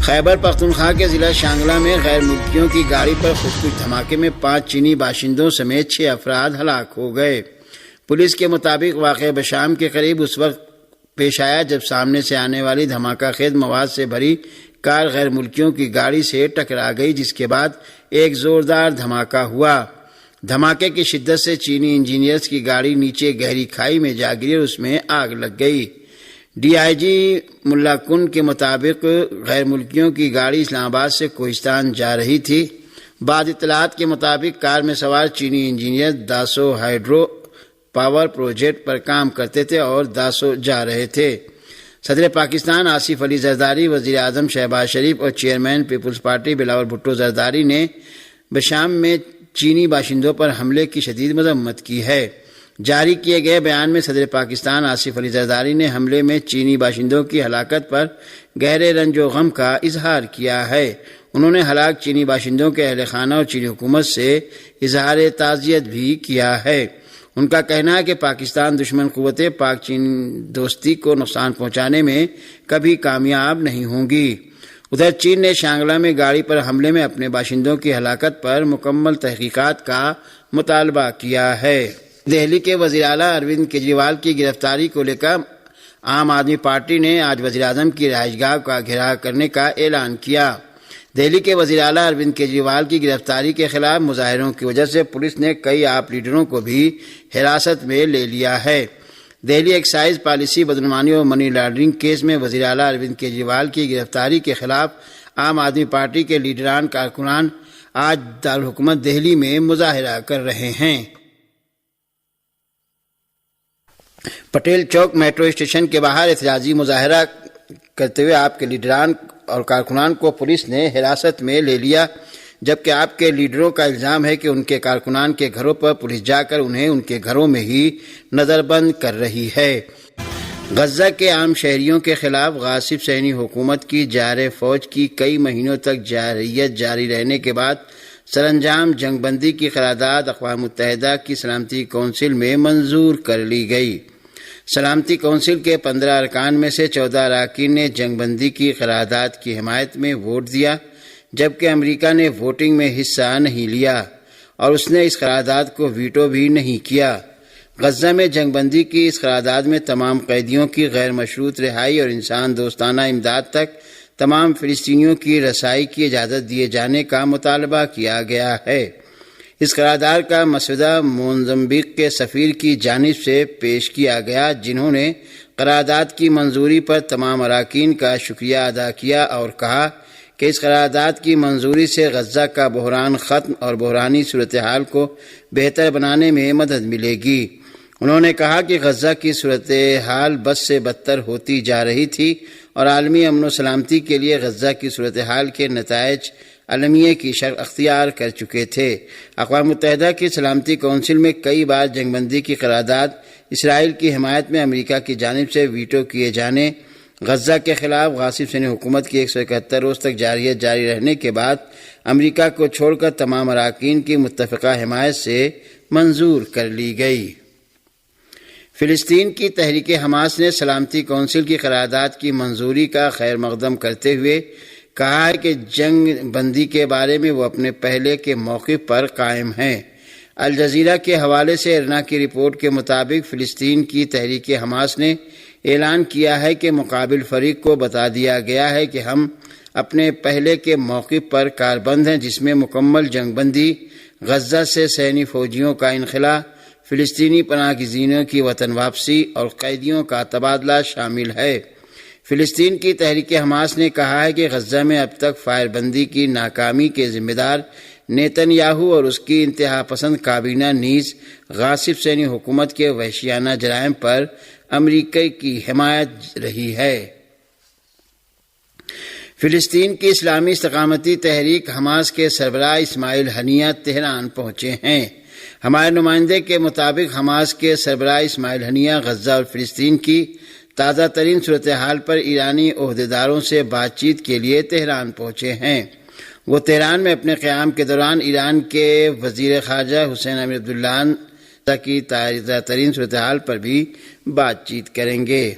خیبر پختونخوا کے ضلع شانگلہ میں غیر ملکیوں کی گاڑی پر خودکش دھماکے میں 5 چینی باشندوں سمیت 6 افراد ہلاک ہو گئے۔ پولیس کے مطابق واقعہ بشام کے قریب اس وقت پیش آیا جب سامنے سے آنے والی دھماکہ خیز مواد سے بھری کار غیر ملکیوں کی گاڑی سے ٹکرا گئی، جس کے بعد ایک زوردار دھماکہ ہوا۔ دھماکے کی شدت سے چینی انجینئرز کی گاڑی نیچے گہری کھائی میں جا گری اور اس میں آگ لگ گئی۔ ڈی آئی جی ملا کن کے مطابق غیر ملکیوں کی گاڑی اسلام آباد سے کوہستان جا رہی تھی۔ بعض اطلاعات کے مطابق کار میں سوار چینی engineer Dasu hydro power project پر کام کرتے تھے اور داسو جا رہے تھے۔ صدر پاکستان آصف علی زرداری، وزیر اعظم شہباز شریف اور chairman Peoples Party Bilawal Bhutto Zardari نے بشام میں چینی باشندوں پر حملے کی شدید مذمت کی ہے۔ جاری کیے گئے بیان میں صدر پاکستان آصف علی زرداری نے حملے میں چینی باشندوں کی ہلاکت پر گہرے رنج و غم کا اظہار کیا ہے۔ انہوں نے ہلاک چینی باشندوں کے اہل خانہ اور چینی حکومت سے اظہار تعزیت بھی کیا ہے۔ ان کا کہنا ہے کہ پاکستان دشمن قوتیں پاک چین دوستی کو نقصان پہنچانے میں کبھی کامیاب نہیں ہوں گی۔ ادھر چین نے شانگلہ میں گاڑی پر حملے میں اپنے باشندوں کی ہلاکت پر مکمل تحقیقات کا مطالبہ کیا ہے۔ دہلی کے وزیر اعلیٰ اروند کیجریوال کی گرفتاری کو لے کر عام آدمی پارٹی نے آج وزیر اعظم کی رہائش گاہ کا گھیراؤ کرنے کا اعلان کیا۔ دہلی کے وزیر اعلیٰ اروند کیجریوال کی گرفتاری کے خلاف مظاہروں کی وجہ سے پولیس نے کئی عام لیڈروں کو بھی حراست میں لے لیا ہے۔ دہلی ایکسائز پالیسی بدعنوانی اور منی لانڈرنگ کیس میں وزیر اعلیٰ اروند کیجریوال کی گرفتاری کے خلاف عام آدمی پارٹی کے لیڈران کارکنان آج دارالحکومت دہلی میں مظاہرہ کر رہے ہیں۔ پٹیل چوک میٹرو اسٹیشن کے باہر احتجاجی مظاہرہ کرتے ہوئے آپ کے لیڈران اور کارکنان کو پولیس نے حراست میں لے لیا، جبکہ آپ کے لیڈروں کا الزام ہے کہ ان کے کارکنان کے گھروں پر پولیس جا کر انہیں ان کے گھروں میں ہی نظر بند کر رہی ہے۔ غزہ کے عام شہریوں کے خلاف غاصب صہیونی حکومت کی جارح فوج کی کئی مہینوں تک جارحیت جاری رہنے کے بعد سر انجام جنگ بندی کی قرارداد اقوام متحدہ کی سلامتی کونسل میں منظور کر لی گئی۔ سلامتی کونسل کے 15 ارکان میں سے 14 اراکین نے جنگ بندی کی قرارداد کی حمایت میں ووٹ دیا، جبکہ امریکہ نے ووٹنگ میں حصہ نہیں لیا اور اس نے اس قرارداد کو ویٹو بھی نہیں کیا۔ غزہ میں جنگ بندی کی اس قرارداد میں تمام قیدیوں کی غیر مشروط رہائی اور انسان دوستانہ امداد تک تمام فلسطینیوں کی رسائی کی اجازت دیے جانے کا مطالبہ کیا گیا ہے۔ اس قرارداد کا مسودہ موزمبیق کے سفیر کی جانب سے پیش کیا گیا، جنہوں نے قرارداد کی منظوری پر تمام اراکین کا شکریہ ادا کیا اور کہا کہ اس قرارداد کی منظوری سے غزہ کا بحران ختم اور بحرانی صورتحال کو بہتر بنانے میں مدد ملے گی۔ انہوں نے کہا کہ غزہ کی صورتحال بد سے بدتر ہوتی جا رہی تھی اور عالمی امن و سلامتی کے لیے غزہ کی صورتحال کے نتائج عالمیہ کی شکل اختیار کر چکے تھے۔ اقوام متحدہ کی سلامتی کونسل میں کئی بار جنگ بندی کی قرارداد اسرائیل کی حمایت میں امریکہ کی جانب سے ویٹو کیے جانے، غزہ کے خلاف غاصب صہیونی حکومت کی 171 روز تک جارحیت جاری رہنے کے بعد امریکہ کو چھوڑ کر تمام اراکین کی متفقہ حمایت سے منظور کر لی گئی۔ فلسطین کی تحریک حماس نے سلامتی کونسل کی قرارداد کی منظوری کا خیر مقدم کرتے ہوئے کہا ہے کہ جنگ بندی کے بارے میں وہ اپنے پہلے کے موقف پر قائم ہیں۔ الجزیرہ کے حوالے سے ارنا کی رپورٹ کے مطابق فلسطین کی تحریک حماس نے اعلان کیا ہے کہ مقابل فریق کو بتا دیا گیا ہے کہ ہم اپنے پہلے کے موقف پر کاربند ہیں، جس میں مکمل جنگ بندی، غزہ سے صہیونی فوجیوں کا انخلا، فلسطینی پناہ گزینوں کی وطن واپسی اور قیدیوں کا تبادلہ شامل ہے۔ فلسطین کی تحریک حماس نے کہا ہے کہ غزہ میں اب تک فائر بندی کی ناکامی کے ذمہ دار نیتن یاہو اور اس کی انتہا پسند کابینہ نیز غاصب صہیونی حکومت کے وحشیانہ جرائم پر امریکہ کی حمایت رہی ہے۔ فلسطین کی اسلامی استقامتی تحریک حماس کے سربراہ اسماعیل ہنیہ تہران پہنچے ہیں۔ ہمارے نمائندے کے مطابق حماس کے سربراہ اسماعیل ہنیہ غزہ اور فلسطین کی تازہ ترین صورتحال پر ایرانی عہدیداروں سے بات چیت کے لیے تہران پہنچے ہیں۔ وہ تہران میں اپنے قیام کے دوران ایران کے وزیر خارجہ حسین امیر عبداللہ کی تازہ ترین صورتحال پر بھی بات چیت کریں گے۔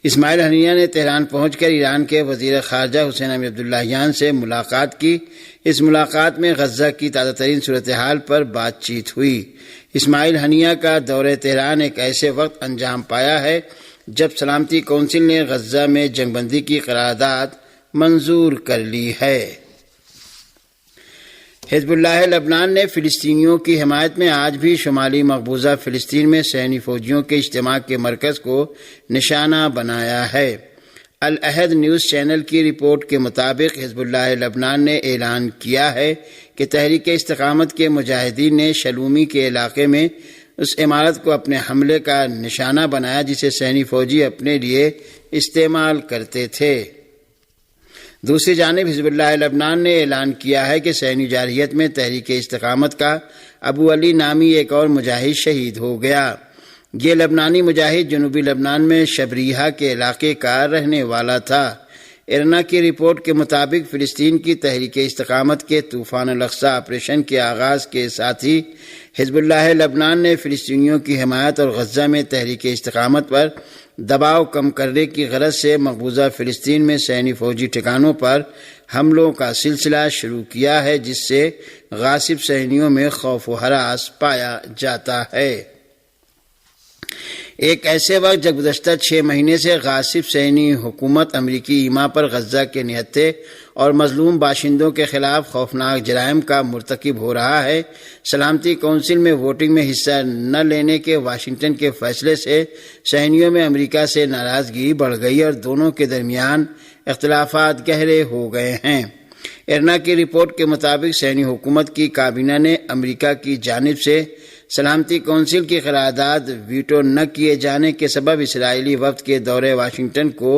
اسماعیل ہنیہ نے تہران پہنچ کر ایران کے وزیر خارجہ حسین امیر عبداللہیان سے ملاقات کی۔ اس ملاقات میں غزہ کی تازہ ترین صورتحال پر بات چیت ہوئی۔ اسماعیل ہنیہ کا دورہ تہران ایک ایسے وقت انجام پایا ہے جب سلامتی کونسل نے غزہ میں جنگ بندی کی قرارداد منظور کر لی ہے۔ حزب اللہ لبنان نے فلسطینیوں کی حمایت میں آج بھی شمالی مقبوضہ فلسطین میں صہیونی فوجیوں کے اجتماع کے مرکز کو نشانہ بنایا ہے۔ العہد نیوز چینل کی رپورٹ کے مطابق حزب اللہ لبنان نے اعلان کیا ہے کہ تحریک استقامت کے مجاہدین نے شلومی کے علاقے میں اس عمارت کو اپنے حملے کا نشانہ بنایا جسے صہیونی فوجی اپنے لیے استعمال کرتے تھے۔ دوسری جانب حزب اللہ لبنان نے اعلان کیا ہے کہ صہیونی جارحیت میں تحریک استقامت کا ابو علی نامی ایک اور مجاہد شہید ہو گیا۔ یہ لبنانی مجاہد جنوبی لبنان میں شبریہ کے علاقے کا رہنے والا تھا۔ ارنا کی رپورٹ کے مطابق فلسطین کی تحریک استقامت کے طوفان الاقصی آپریشن کے آغاز کے ساتھ ہی حزب اللہ لبنان نے فلسطینیوں کی حمایت اور غزہ میں تحریک استقامت پر دباؤ کم کرنے کی غرض سے مقبوضہ فلسطین میں صہیونی فوجی ٹھکانوں پر حملوں کا سلسلہ شروع کیا ہے، جس سے غاصب صہیونیوں میں خوف و ہراس پایا جاتا ہے۔ ایک ایسے وقت جب گزشتہ 6 مہینے سے غاصب صہیونی حکومت امریکی ایما پر غزہ کے نہتے اور مظلوم باشندوں کے خلاف خوفناک جرائم کا مرتکب ہو رہا ہے، سلامتی کونسل میں ووٹنگ میں حصہ نہ لینے کے واشنگٹن کے فیصلے سے صہیونیوں میں امریکہ سے ناراضگی بڑھ گئی اور دونوں کے درمیان اختلافات گہرے ہو گئے ہیں۔ ارنا کی رپورٹ کے مطابق صہیونی حکومت کی کابینہ نے امریکہ کی جانب سے سلامتی کونسل کی قرارداد ویٹو نہ کیے جانے کے سبب اسرائیلی وفد کے دورے واشنگٹن کو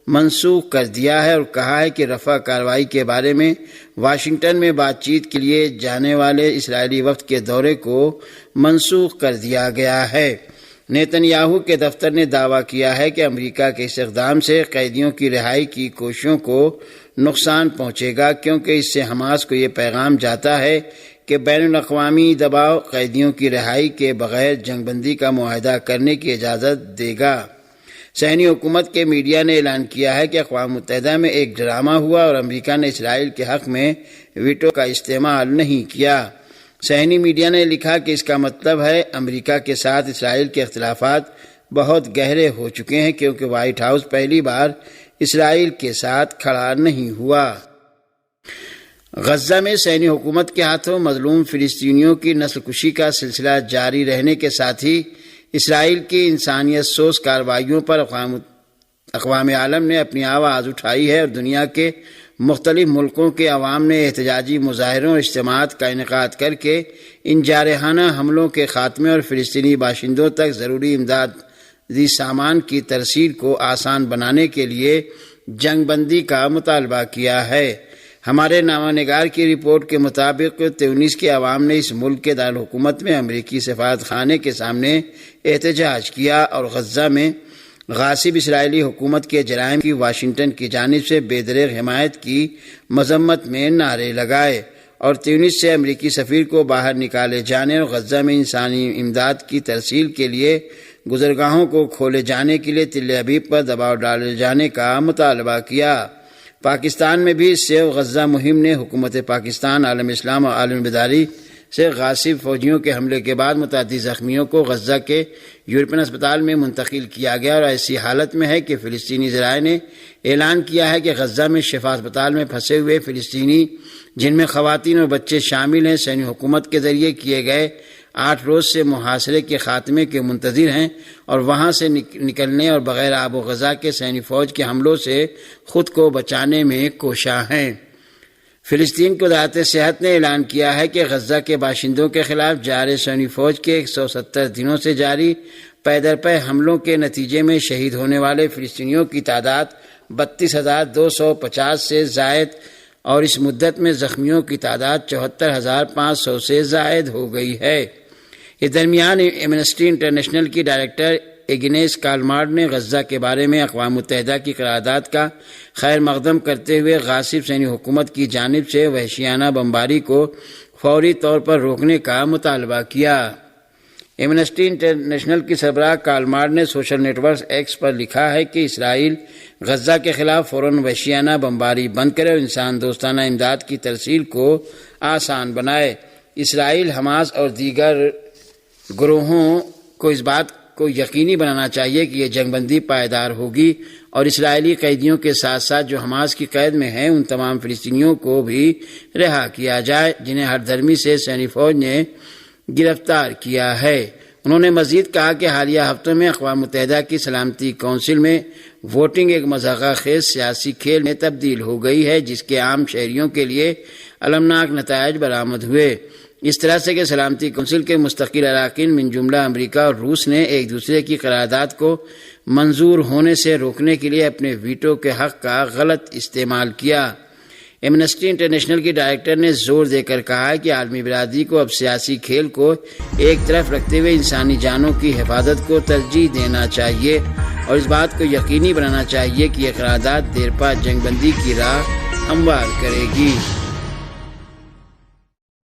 منسوخ کر دیا ہے اور کہا ہے کہ رفع کارروائی کے بارے میں واشنگٹن میں بات چیت کے لیے جانے والے اسرائیلی وفد کے دورے کو منسوخ کر دیا گیا ہے۔ نیتن یاہو کے دفتر نے دعویٰ کیا ہے کہ امریکہ کے اس اقدام سے قیدیوں کی رہائی کی کوششوں کو نقصان پہنچے گا، کیونکہ اس سے حماس کو یہ پیغام جاتا ہے کہ بین الاقوامی دباؤ قیدیوں کی رہائی کے بغیر جنگ بندی کا معاہدہ کرنے کی اجازت دے گا۔ صہیونی حکومت کے میڈیا نے اعلان کیا ہے کہ اقوام متحدہ میں ایک ڈرامہ ہوا اور امریکہ نے اسرائیل کے حق میں ویٹو کا استعمال نہیں کیا۔ صہیونی میڈیا نے لکھا کہ اس کا مطلب ہے امریکہ کے ساتھ اسرائیل کے اختلافات بہت گہرے ہو چکے ہیں، کیونکہ وائٹ ہاؤس پہلی بار اسرائیل کے ساتھ کھڑا نہیں ہوا۔ غزہ میں صہیونی حکومت کے ہاتھوں مظلوم فلسطینیوں کی نسل کشی کا سلسلہ جاری رہنے کے ساتھ ہی اسرائیل کی انسانیت سوز کارروائیوں پر اقوام عالم نے اپنی آواز اٹھائی ہے اور دنیا کے مختلف ملکوں کے عوام نے احتجاجی مظاہروں اور اجتماعات کا انعقاد کر کے ان جارحانہ حملوں کے خاتمے اور فلسطینی باشندوں تک ضروری امدادی سامان کی ترسیل کو آسان بنانے کے لیے جنگ بندی کا مطالبہ کیا ہے۔ ہمارے نامہ نگار کی رپورٹ کے مطابق تیونس کے عوام نے اس ملک کے دارالحکومت میں امریکی سفارت خانے کے سامنے احتجاج کیا اور غزہ میں غاصب اسرائیلی حکومت کے جرائم کی واشنگٹن کی جانب سے بے دریغ حمایت کی مذمت میں نعرے لگائے اور تیونس سے امریکی سفیر کو باہر نکالے جانے اور غزہ میں انسانی امداد کی ترسیل کے لیے گزرگاہوں کو کھولے جانے کے لیے تل ابیب پر دباؤ ڈالے جانے کا مطالبہ کیا۔ پاکستان میں بھی سیو غزہ مہم نے حکومت پاکستان، عالم اسلام اور عالم بیداری سے غاصب فوجیوں کے حملے کے بعد متعدد زخمیوں کو غزہ کے یورپین اسپتال میں منتقل کیا گیا اور ایسی حالت میں ہے کہ فلسطینی ذرائع نے اعلان کیا ہے کہ غزہ میں شفا اسپتال میں پھنسے ہوئے فلسطینی، جن میں خواتین اور بچے شامل ہیں، صہیونی حکومت کے ذریعے کیے گئے 8 روز سے محاصرے کے خاتمے کے منتظر ہیں اور وہاں سے نکلنے اور بغیر آب و غذا کے صہیونی فوج کے حملوں سے خود کو بچانے میں کوشاں ہیں۔ فلسطین کی وزارت صحت نے اعلان کیا ہے کہ غزہ کے باشندوں کے خلاف جاری صہیونی فوج کے 170 دنوں سے جاری پے در پے حملوں کے نتیجے میں شہید ہونے والے فلسطینیوں کی تعداد 32,250 سے زائد اور اس مدت میں زخمیوں کی تعداد 74,500 سے زائد ہو گئی ہے۔ اس درمیان ایمنسٹی انٹرنیشنل کی ڈائریکٹر ایگنیس کالمارڈ نے غزہ کے بارے میں اقوام متحدہ کی قرارداد کا خیر مقدم کرتے ہوئے غاصب صہیونی حکومت کی جانب سے وحشیانہ بمباری کو فوری طور پر روکنے کا مطالبہ کیا۔ ایمنسٹی انٹرنیشنل کی سربراہ کالمار نے سوشل نیٹ ورک ایکس پر لکھا ہے کہ اسرائیل غزہ کے خلاف فوراً وحشیانہ بمباری بند کرے اور انسان دوستانہ امداد کی ترسیل کو آسان بنائے۔ اسرائیل، حماس اور دیگر گروہوں کو اس بات کو یقینی بنانا چاہیے کہ یہ جنگ بندی پائیدار ہوگی اور اسرائیلی قیدیوں کے ساتھ ساتھ جو حماس کی قید میں ہیں ان تمام فلسطینیوں کو بھی رہا کیا جائے جنہیں ہر دھرمی سے سینی فوج نے گرفتار کیا ہے۔ انہوں نے مزید کہا کہ حالیہ ہفتوں میں اقوام متحدہ کی سلامتی کونسل میں ووٹنگ ایک مضحکہ خیز سیاسی کھیل میں تبدیل ہو گئی ہے جس کے عام شہریوں کے لیے المناک نتائج برآمد ہوئے، اس طرح سے کہ سلامتی کونسل کے مستقل اراکین من جملہ امریکہ اور روس نے ایک دوسرے کی قرارداد کو منظور ہونے سے روکنے کے لیے اپنے ویٹو کے حق کا غلط استعمال کیا۔ ایمنسٹی انٹرنیشنل کی ڈائریکٹر نے زور دے کر کہا کہ عالمی برادری کو اب سیاسی کھیل کو ایک طرف رکھتے ہوئے انسانی جانوں کی حفاظت کو ترجیح دینا چاہیے اور اس بات کو یقینی بنانا چاہیے کہ یہ قرارداد دیرپا جنگ بندی کی راہ ہموار کرے گی۔